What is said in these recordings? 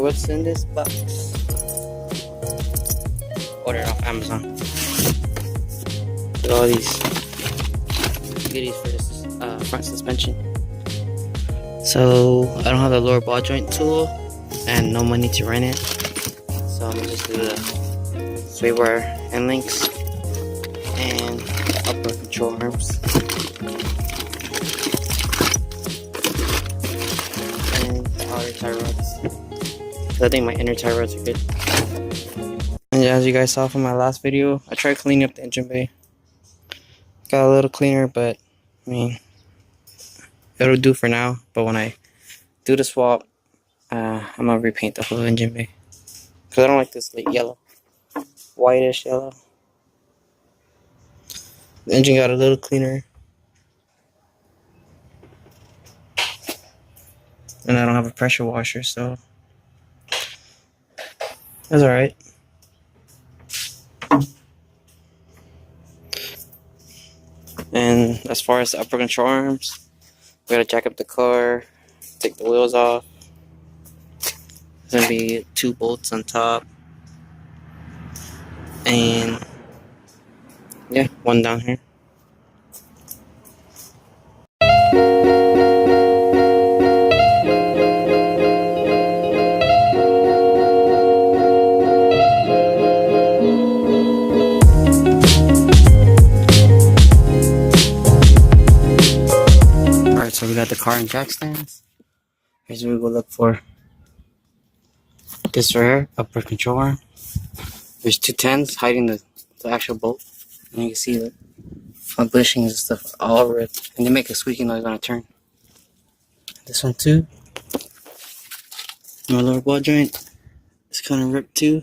what's in this box. Ordered off Amazon. With all these goodies for this front suspension. So I don't have the lower ball joint tool and no money to rent it. So I'm gonna just do the sway wire end links and upper control arms. And the outer tie rods. So I think my inner tie rods are good. And as you guys saw from my last video, I tried cleaning up the engine bay. Got a little cleaner, but I mean, it'll do for now. But when I do the swap, I'm gonna repaint the whole engine bay. Cause I don't like this like yellow, whitish yellow. The engine got a little cleaner. And I don't have a pressure washer, so that's alright. And as far as the upper control arms, we gotta jack up the car, take the wheels off. There's gonna be 2 bolts on top. And yeah, 1 down here. So we got the car and jack stands. Here's what we will look for. This right here, upper control arm. There's 2 10s hiding the actual bolt. And you can see the front bushings and stuff all over it. And they make a squeaking noise when I turn. This one too. My lower ball joint is kind of ripped too.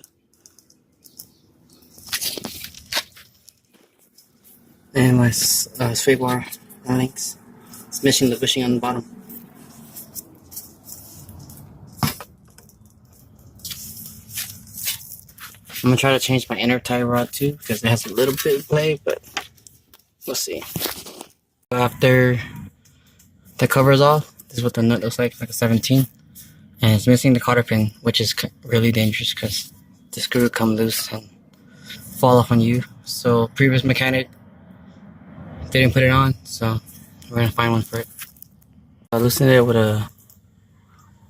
And my sway bar links. It's missing the bushing on the bottom. I'm gonna try to change my inner tie rod too because it has a little bit of play, but we'll see. After the cover is off, this is what the nut looks like a 17. And it's missing the cotter pin, which is really dangerous because the screw will come loose and fall off on you. So previous mechanic didn't put it on, so we're gonna find one for it. I loosened it with a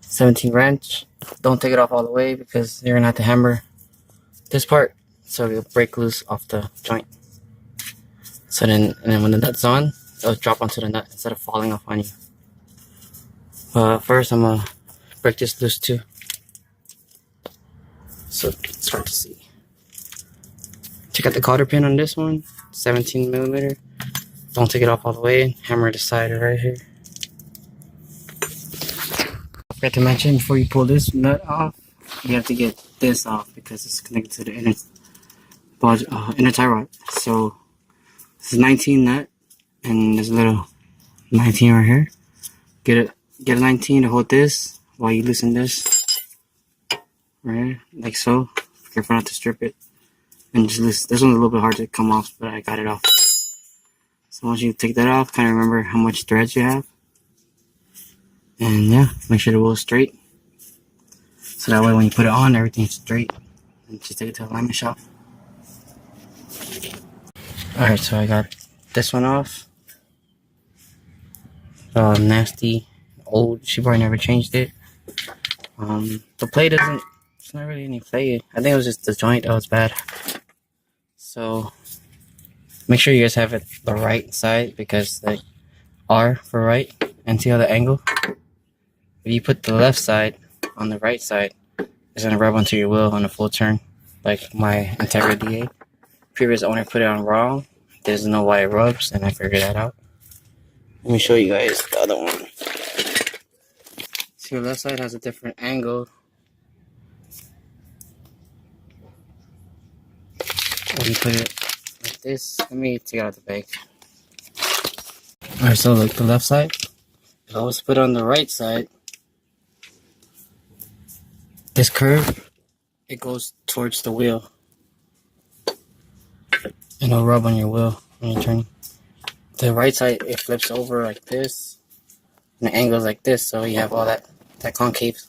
17 wrench. Don't take it off all the way because you're gonna have to hammer this part so it'll break loose off the joint. So then, and then when the nut's on, it'll drop onto the nut instead of falling off on you. First, I'm gonna break this loose too. So it's hard to see. Check out the cotter pin on this one, 17 millimeter. Don't take it off all the way. Hammer the side right here. I forgot to mention, before you pull this nut off, you have to get this off because it's connected to the inner tie rod. So this is 19 nut, and there's a little 19 right here. Get a 19 to hold this while you loosen this, right here, like so. Careful not to strip it, and just loosen. This one's a little bit hard to come off, but I got it off. So once you take that off, kind of remember how much threads you have. And yeah, make sure the wheel is straight. So that way when you put it on, everything's straight. And just take it to the alignment shop. Alright, so I got this one off. Nasty, old, she probably never changed it. The plate isn't, it's not really any play. I think it was just the joint that was bad. So make sure you guys have it the right side because like R for right, and see how the angle. If you put the left side on the right side, it's gonna rub onto your wheel on a full turn, like my Integra DA. Previous owner put it on wrong. Doesn't know why it rubs, and I figured that out. Let me show you guys the other one. See, the left side has a different angle. When you put it like this, let me take it out the bag. Alright, so like the left side, if I was to put it on the right side, this curve, it goes towards the wheel. And it'll rub on your wheel when you're turning. The right side, it flips over like this, and the angle's like this, so you have all that concave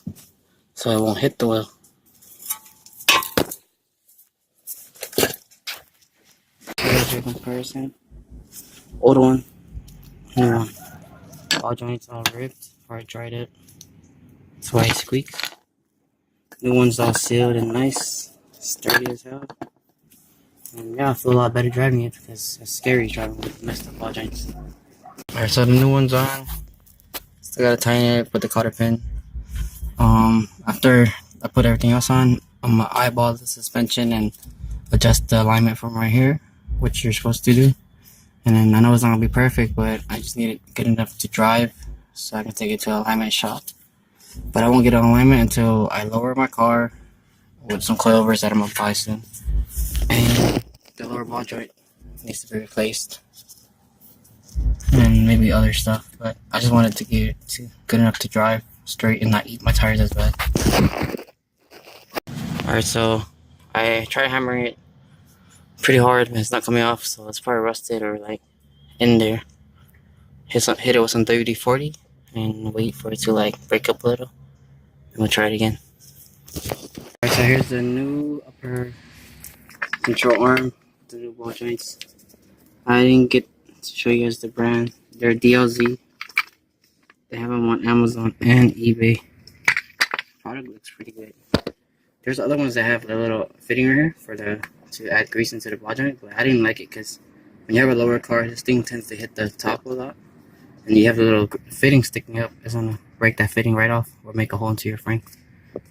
so it won't hit the wheel. Here's your comparison. Old one, new one. All joints all ripped before I tried it. That's why it squeaks. New one's all sealed and nice, sturdy as hell. And yeah, I feel a lot better driving it because it's scary driving with messed up ball joints. Alright, so the new one's on. Still gotta tighten it, put the cotter pin. After I put everything else on, I'm gonna eyeball the suspension and adjust the alignment from right here, which you're supposed to do. And then I know it's not gonna be perfect, but I just need it good enough to drive so I can take it to an alignment shop. But I won't get an alignment until I lower my car with some coilovers that I'm gonna buy soon. And the lower ball joint needs to be replaced. And maybe other stuff, but I just wanted to get it to good enough to drive straight and not eat my tires as bad. Alright, so I tried hammering it pretty hard, but it's not coming off, so it's probably rusted or like in there. Hit it with some WD-40 and wait for it to like break up a little. And we'll try it again. Alright, so here's the new upper control arm, the new ball joints. I didn't get to show you guys the brand. They're DLZ. They have them on Amazon and eBay. Product looks pretty good. There's other ones that have a little fitting right here for to add grease into the ball joint, but I didn't like it because when you have a lower car, this thing tends to hit the top a lot, and you have the little fitting sticking up. It's gonna break that fitting right off or make a hole into your frame.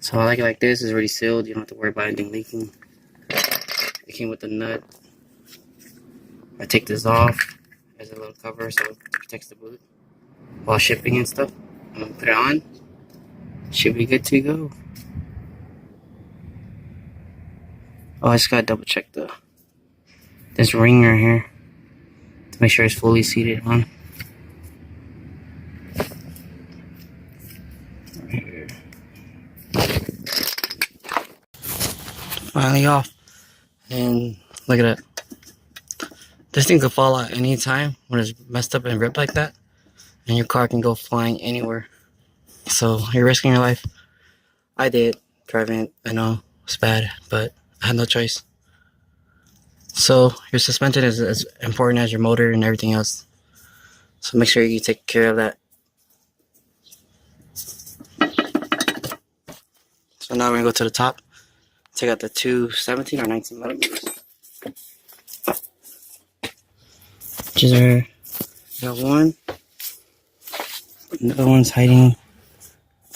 So I like it like this. It's already sealed. You don't have to worry about anything leaking. It came with the nut. I take this off as a little cover so it protects the boot while shipping and stuff. I'm gonna put it on. Should be good to go. Oh, I just gotta double check this ring right here to make sure it's fully seated on. Right here. Finally off. And look at that. This thing could fall out any time when it's messed up and ripped like that, and your car can go flying anywhere. So you're risking your life. I did driving it. I know it's bad, but I had no choice. So your suspension is as important as your motor and everything else. So make sure you take care of that. So now we're gonna go to the top. Take out the two 17 or 19 millimeters. Which are, got one. Another one's hiding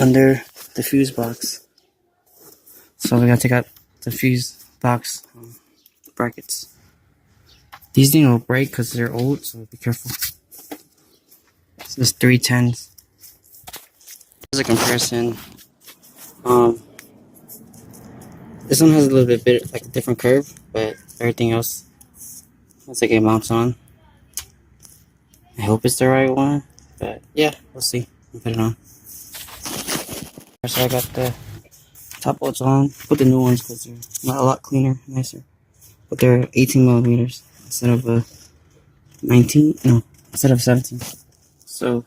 under the fuse box. So we gotta take out the fuse box brackets. These things will break because they're old, so be careful. This is 310s. Here's a comparison. This one has a little bit like a different curve, but everything else looks like it mounts on. I hope it's the right one, but yeah, we'll see. I'll put it on. So I got the top bolts on. Put the new ones because they're not a lot cleaner, nicer. But they're 18 millimeters instead of 19. No, instead of 17. So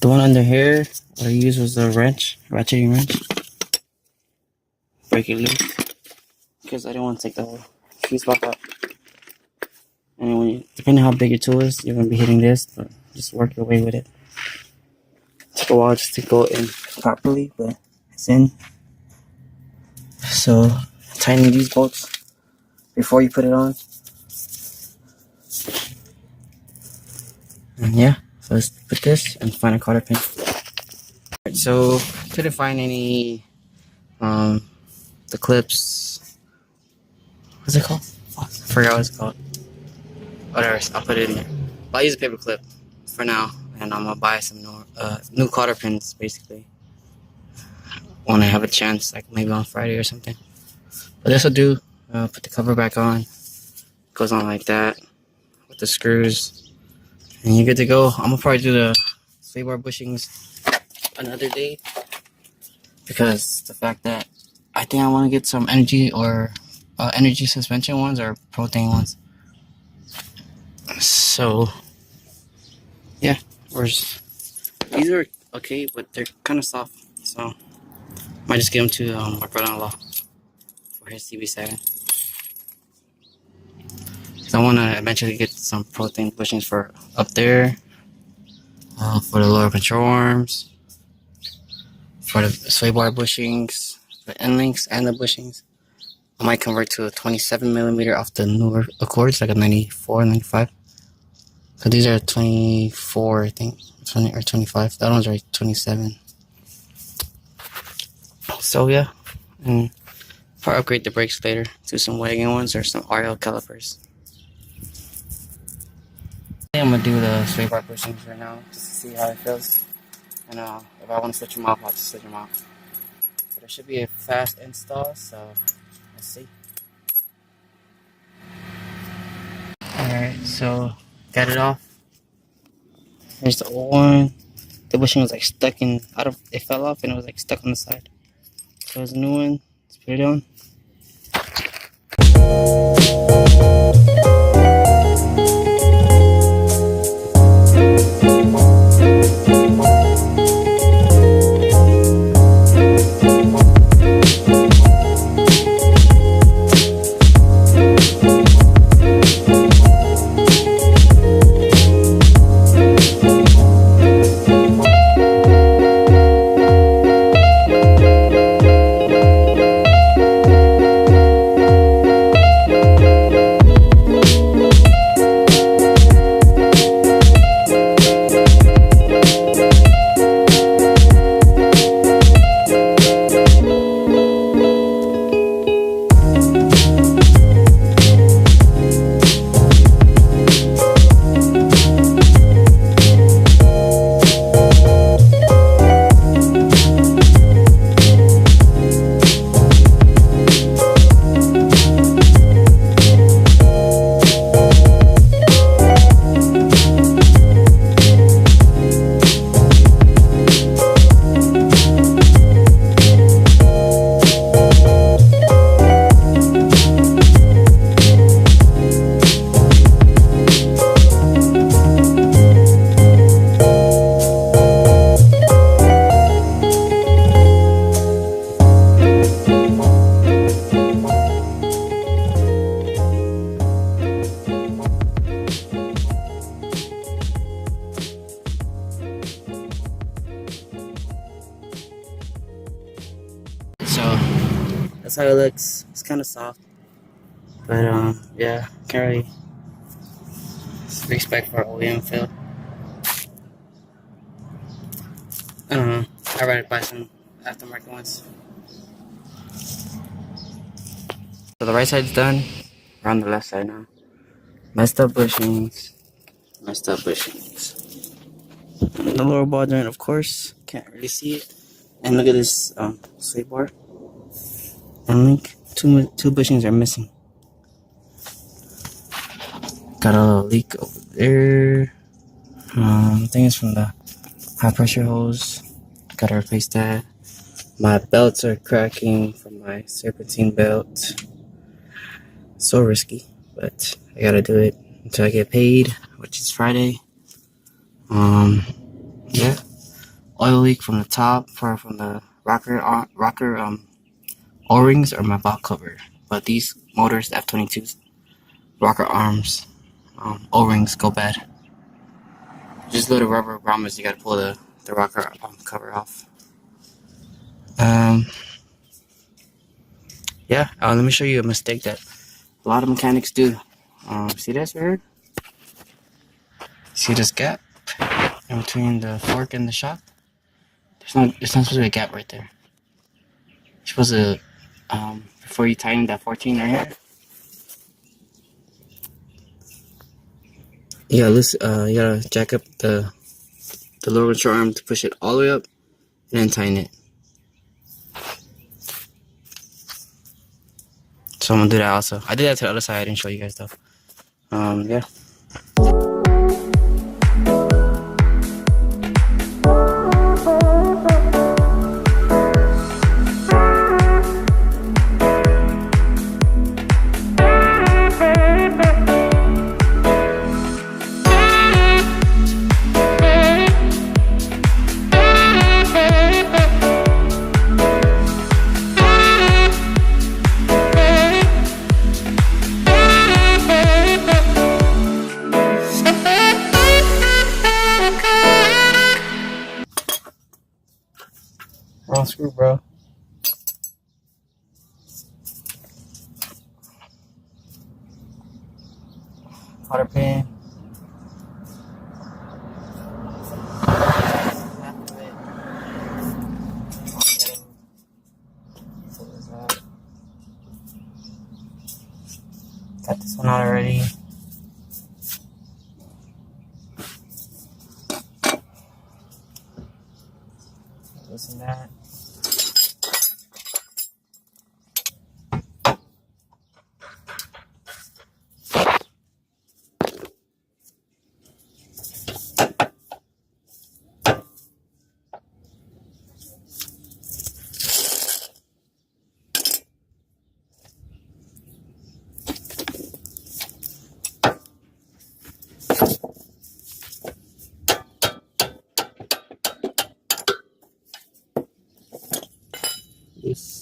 the one under here, what I used was a wrench, ratcheting wrench. Break it loose because I didn't want to take the whole fuse box out. And when you, depending on how big your tool is, you're gonna be hitting this, but just work your way with it. Took a while just to go in properly, but it's in. So tighten these bolts before you put it on. And yeah, so let's put this and find a cotter pin. Alright, so couldn't find any the clips. What's it called? Oh, I forgot what it's called. Whatever, I'll put it in there. But I use a paper clip for now, and I'm gonna buy some new cotter pins basically when I have a chance, like maybe on Friday or something. But this will do. Put the cover back on. Goes on like that with the screws, and you're good to go. I'm gonna probably do the sway bar bushings another day because the fact that I think I want to get some energy or energy suspension ones or protein ones. So yeah, these are okay, but they're kind of soft. So might just give them to my brother-in-law for his CB7. Cause I want to eventually get some Pro Thing bushings for up there, for the lower control arms, for the sway bar bushings, the end links and the bushings. I might convert to a 27mm off the newer Accords, like a 94, 95. So these are 24, I think, 20 or 25. That one's right 27. So yeah, and probably upgrade the brakes later to some wagon ones or some RL calipers. I'm gonna do the sway bar bushings right now just to see how it feels, and if I want to switch them off, I'll just switch them off. But it should be a fast install, so let's see. Alright, so got it off. Here's the old one. The bushing was like stuck in, it fell off and it was like stuck on the side. So there's a new one. Let's put it on. So that's how it looks. It's kind of soft, but yeah, can't really expect for OEM feel. I don't know. I'd rather buy some aftermarket ones. So the right side's done. We're on the left side now. Messed up bushings. Messed up bushings. And the lower ball joint, of course, can't really see it. And look at this sway bar and link. Two bushings are missing. Got a little leak over there. I think it's from the high pressure hose. Gotta replace that. My belts are cracking from my serpentine belt. So risky, but I gotta do it until I get paid, which is Friday. Yeah. Oil leak from the top, from the rocker O-rings or my valve cover. But these motors, the F22s, rocker arms, O-rings go bad. Just little rubber grommets, you gotta pull the rocker cover off. Yeah, let me show you a mistake that a lot of mechanics do. See this right here? See this gap in between the fork and the shock? There's not supposed to be a gap right there. You're supposed to, before you tighten that 14 right here, you gotta jack up the lower control arm to push it all the way up and then tighten it. So I'm gonna do that also. I did that to the other side, I didn't show you guys though. Yeah. Wrong screw, bro. Cotter pin. Half of it. So there's that. Got this one out already. This and that. This.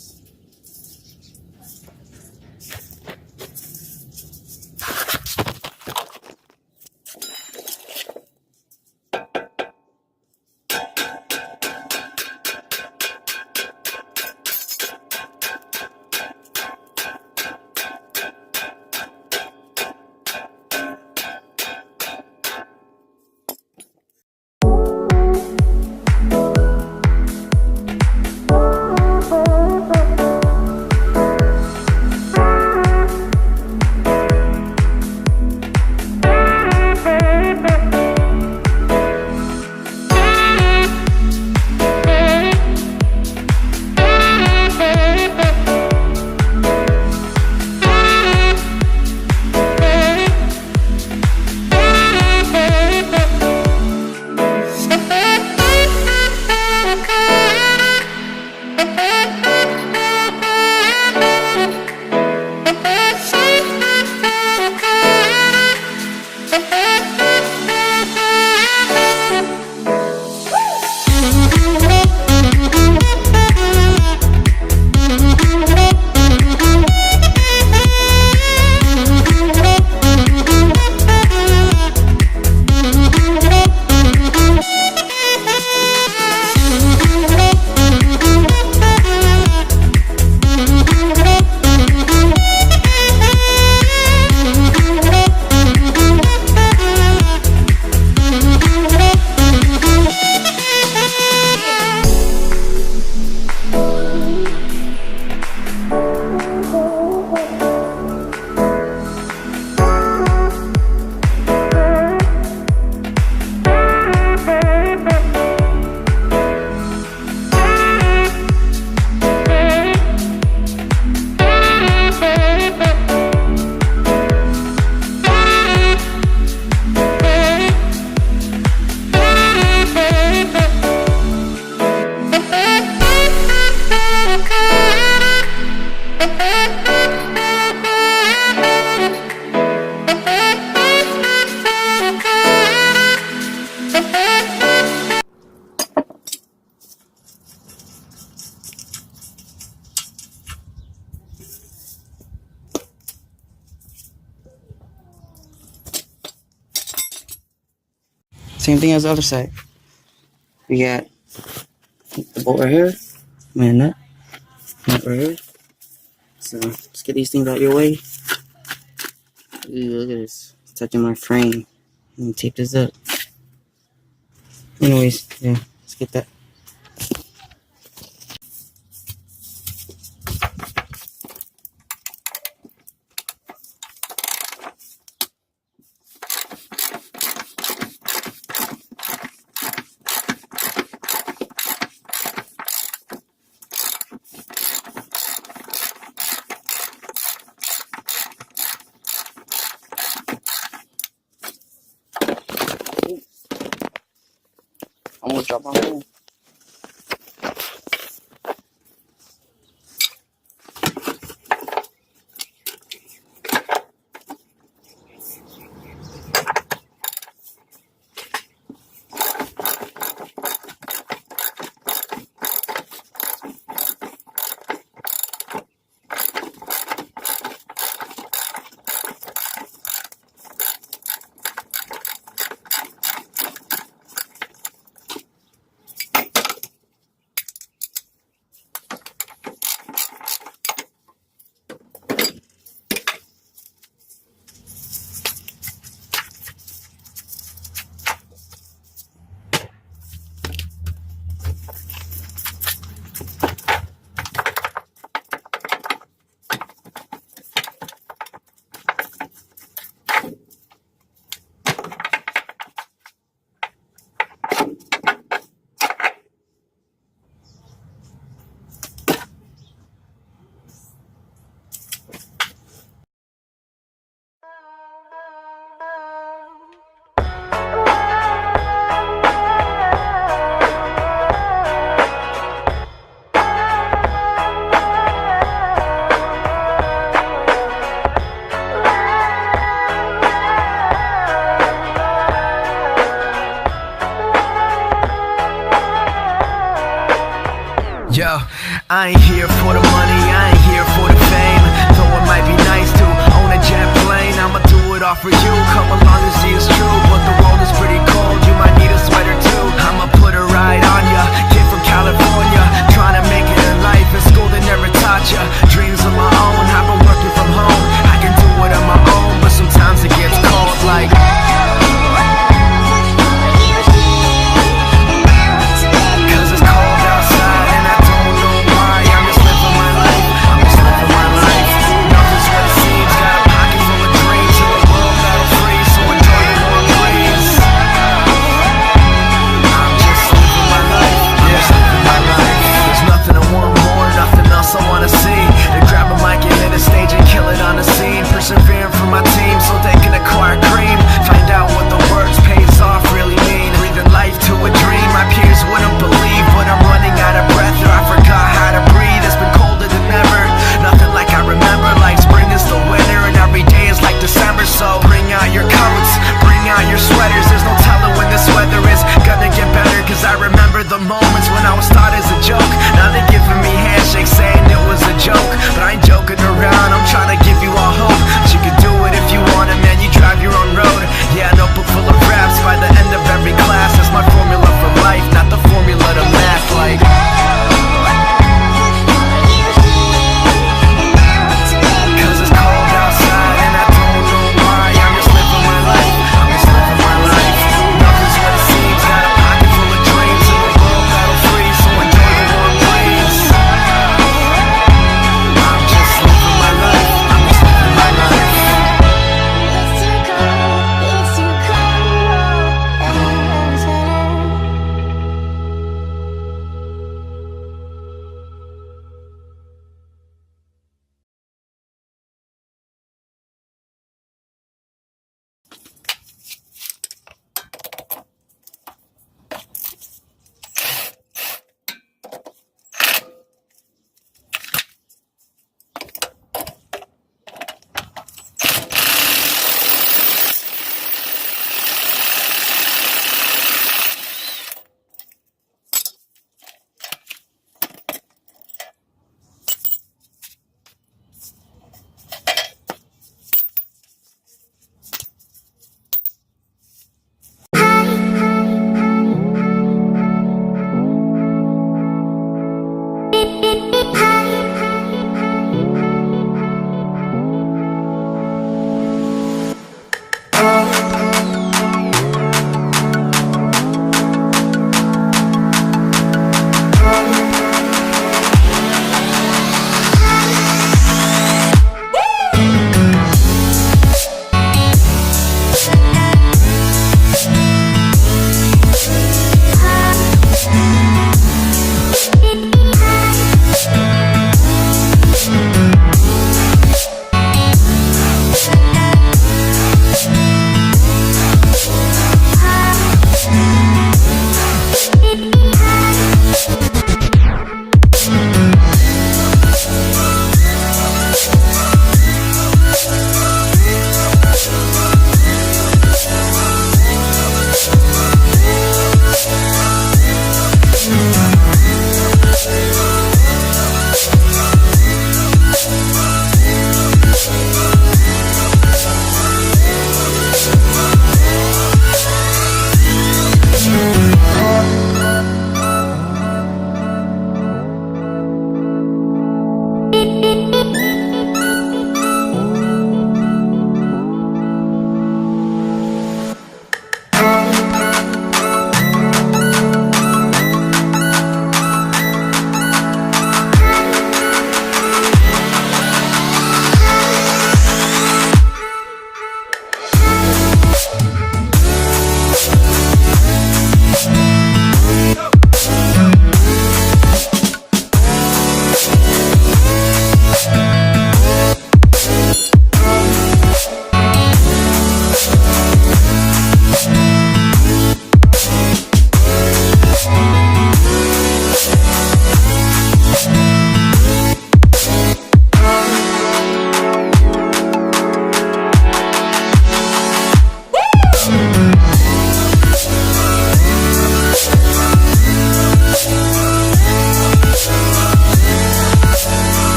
Same thing as the other side. We got the bolt right here, and nut right here. So let's get these things out your way. Ooh, look at this. It's touching my frame. Let me tape this up. Anyways, yeah, let's get that. Almost dropped my phone. Yo, I ain't here for the money, I ain't here for the fame. Though it might be nice to own a jet plane, I'ma do it all for you. Come along and see it's true, but the world is pretty cold, you might need a sweater too. I'ma put a ride on ya, kid from California, trying to make it in life. In school they never taught ya, dreams of my own, I've been working from home. I can do it on my own, but sometimes it gets cold like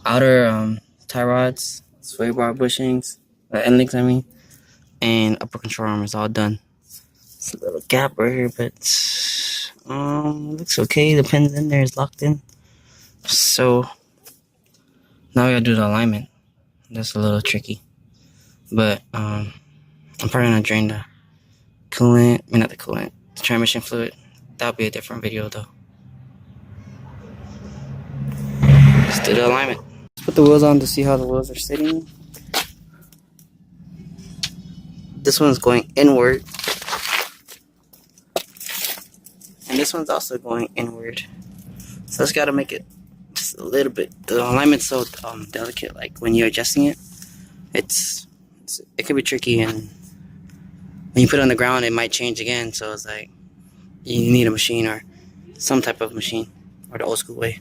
outer tie rods, sway bar bushings, end links I mean, and upper control arm is all done. It's a little gap right here, but looks okay. The pin's in there, is locked in. So now we gotta do the alignment. That's a little tricky, but I'm probably gonna drain the coolant. I mean, not the coolant, the transmission fluid. That'll be a different video though. Let's do the alignment. Let's put the wheels on to see how the wheels are sitting. This one's going inward, and this one's also going inward. So it's gotta make it just a little bit. The alignment's so delicate. Like when you're adjusting it, it could be tricky, and when you put it on the ground, it might change again. So it's like you need a machine or some type of machine, or the old school way.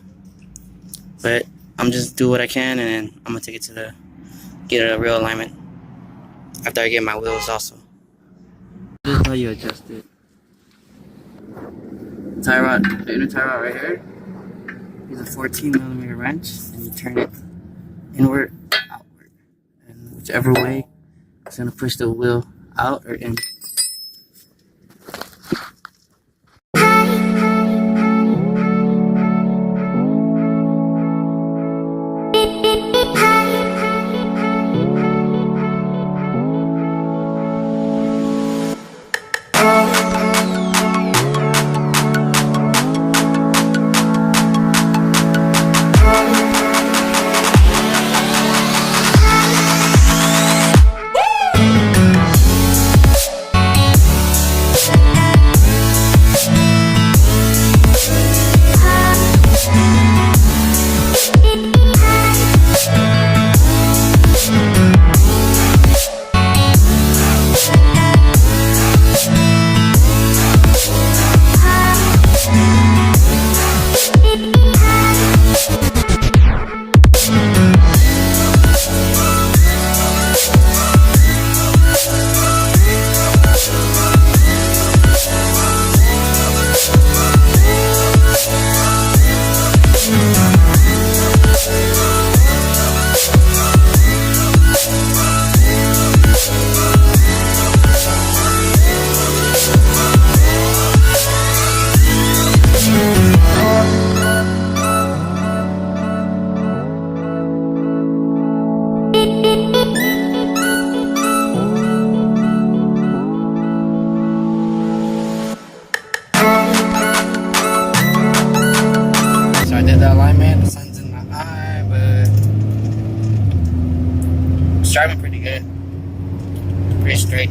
But I'm just do what I can, and then I'm gonna take it to get a real alignment after I get my wheels also. This is how you adjust it. Tie rod, the inner tie rod right here. Use a 14mm wrench, and you turn it inward, outward, and whichever way it's gonna push the wheel out or in. The alignment, the sun's in my eye, but it's driving pretty good, pretty straight.